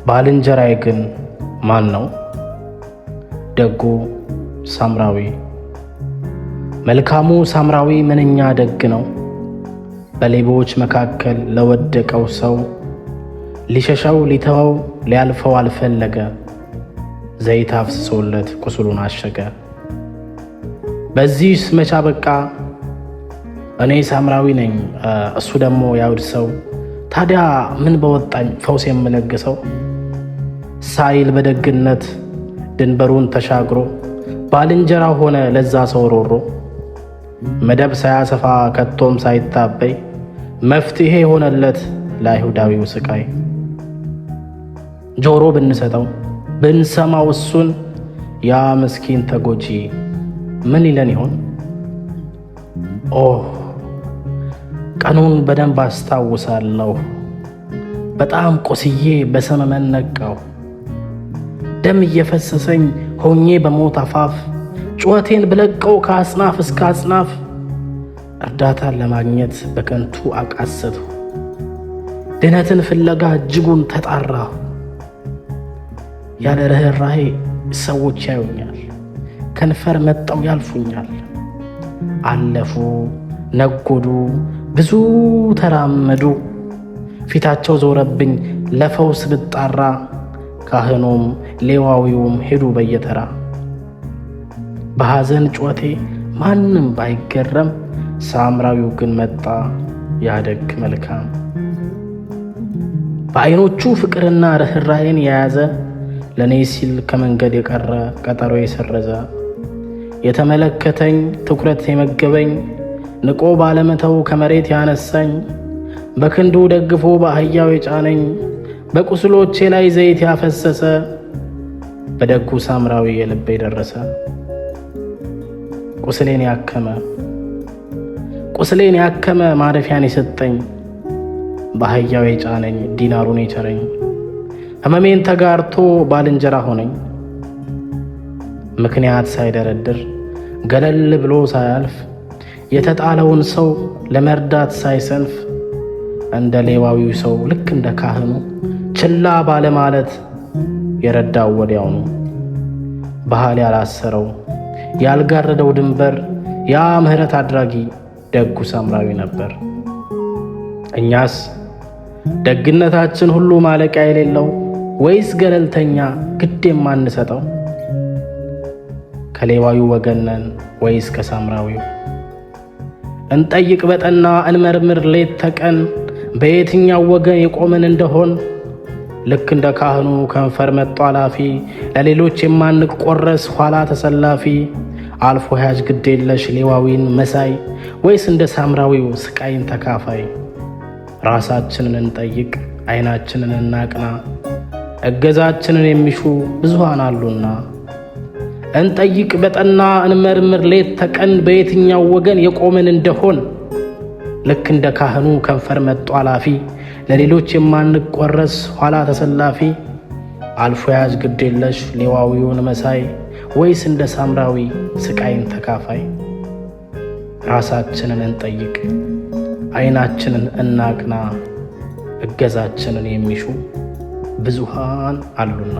ባልንጀራዬ ግን ማን ነው? ደጉ ሳምራዊ። መልካሙ ሳምራዊ ምንኛ ደግ ነው። በሌቦች መካከል ለወደቀው ሰው ሊሸሸው ሊተወው ሊያልፈው አልፈለገ። ዘይት አፍስሶለት ቁስሉን አሸገ። በዚህስ መቻ በቃ። እኔ ሳምራዊ ነኝ እሱ ደግሞ የአይሁድ ሰው። ታዲያ ምን በወጣኝ ፈውስ የምለግሰው ሳይል በደግነት ድንበሩን ተሻግሮ ባልንጀራ ሆነ ለዛ ሰው ሮሮ። መደብ ሳያሰፋ ከቶም ሳይታበይ መፍትሄ ሆነለት ለአይሁዳዊው ስቃይ። ጆሮ ብንሰጠው ብንሰማው እሱን ያ ምስኪን ተጎጂ ምን ይለን ይሆን? ቀኑን በደንብ አስታውሳለሁ። በጣም ቆስዬ በሰመመን ነቃው። ደም እየፈሰሰኝ ሆኜ በሞት አፋፍ ጩኸቴን ብለቀው ከአጽናፍ እስከ አጽናፍ እርዳታን ለማግኘት በከንቱ አቃሰትሁ። ድነትን ፍለጋ እጅጉን ተጣራ። ያለ ርኅራኄ ሰዎች ያዩኛል፣ ከንፈር መጠው ያልፉኛል። አለፉ ነጎዱ ብዙ ተራመዱ። ፊታቸው ዞረብኝ ለፈውስ ብጣራ። ካህኑም ሌዋዊውም ሄዱ በየተራ። በሐዘን ጩኸቴ ማንም ባይገረም ሳምራዊው ግን መጣ ያደግ መልካም። በዓይኖቹ ፍቅርና ርኅራኄን የያዘ ለእኔ ሲል ከመንገድ የቀረ ቀጠሮ የሰረዘ። የተመለከተኝ ትኩረት የመገበኝ ንቆ ባለመተው ከመሬት ያነሳኝ። በክንዱ ደግፎ በአህያው የጫነኝ በቁስሎቼ ላይ ዘይት ያፈሰሰ። በደጉ ሳምራዊ የልቤ ደረሰ። ቁስሌን ያከመ ማረፊያን የሰጠኝ። በአህያው የጫነኝ ዲናሩን የቸረኝ። ሕመሜን ተጋርቶ ባልንጀራ ሆነኝ። ምክንያት ሳይደረድር ገለል ብሎ ሳያልፍ የተጣለውን ሰው ለመርዳት ሳይሰንፍ እንደ ሌዋዊው ሰው ልክ እንደ ካህኑ ችላ ባለማለት የረዳው ወዲያውኑ። ባህል ያላሰረው ያልጋረደው ድንበር ያ ምሕረት አድራጊ ደጉ ሳምራዊ ነበር። እኛስ ደግነታችን ሁሉ ማለቂያ የሌለው ወይስ ገለልተኛ ግድ የማንሰጠው? ከሌዋዊው ወገን ነን ወይስ ከሳምራዊው? እንጠይቅ በጠና እንመርምር ሌት ተቀን በየትኛው ወገን የቆምን እንደሆን። ልክ እንደ ካህኑ ከንፈር መጥቶ አላፊ ለሌሎች የማንቆረስ ኋላ ተሰላፊ አልፎ ያዥ ግዴለሽ ሌዋዊን መሳይ ወይስ እንደ ሳምራዊው ስቃይን ተካፋይ? ራሳችንን እንጠይቅ ዓይናችንን እናቅና እገዛችንን የሚሹ ብዙሃን አሉና። እንጠይቅ በጠና እንመርምር ሌት ተቀን በየትኛው ወገን የቆምን እንደሆን። ልክ እንደ ካህኑ ከንፈር መጥቶ አላፊ ለሌሎች የማንቆረስ ኋላ ተሰላፊ አልፎ ያዥ ግዴለሽ ሌዋዊውን መሳይ ወይስ እንደ ሳምራዊ ስቃይን ተካፋይ? ራሳችንን እንጠይቅ ዓይናችንን እናቅና እገዛችንን የሚሹ ብዙሃን አሉና።